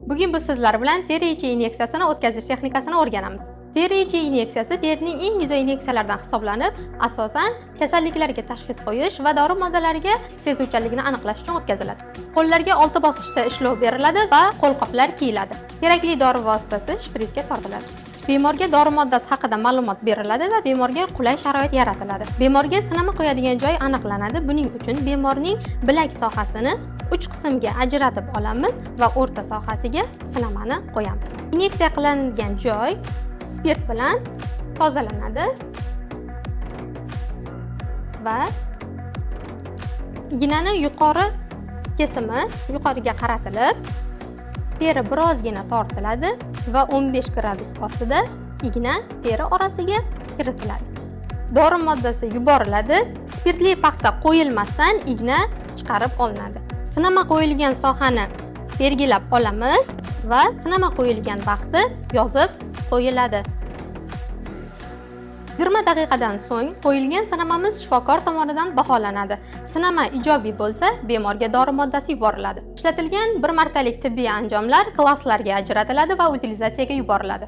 Bugun biz sizlar bilan teri ichi inyeksiyasini o'tkazish texnikasini o'rganamiz. Teri ichi inyeksiyasi terining eng go'zal inyeksiyalardan hisoblanib, asosan kasalliklarga tashxis qo'yish va dori moddalariga sezuvchanligini aniqlash uchun o'tkaziladi. Qo'llarga 6 bosqichda ishlov beriladi va qo'lqoplar kiyiladi. Kerakli dori vositasi shpritsga tortiladi. Bemorga dori moddasi haqida ma'lumot beriladi va bemorga qulay sharoit yaratiladi. Bemorga sinama qo'yadigan joy aniqlanadi. Buning uchun bemorning bilak sohasini 3 qismga ajratib olamiz va o'rta sohasiga sinamani qo'yamiz. Inyeksiya qilinadigan joy spirt bilan tozalanadi va ignani yuqori kesimi yuqoriga qaratilib, teri birozgina tortiladi va 15 gradus ostida igna teri orasiga kiritiladi. Dori moddasi yuboriladi. Spirtli paxta qo'yilmasdan igna chiqarib olinadi. Sinama qo'yilgan sohani belgilab olamiz va sinama qo'yilgan vaqti yozib qo'yiladi. 20 daqiqadan so'ng qo'yilgan sinamamiz shifokor tomonidan baholanadi. Sinama ijobiy bo'lsa, bemorga dori moddasi yuboriladi. Ishlatilgan bir martalik tibbiy anjomlar klasslarga ajratiladi va utilizatsiyaga yuboriladi.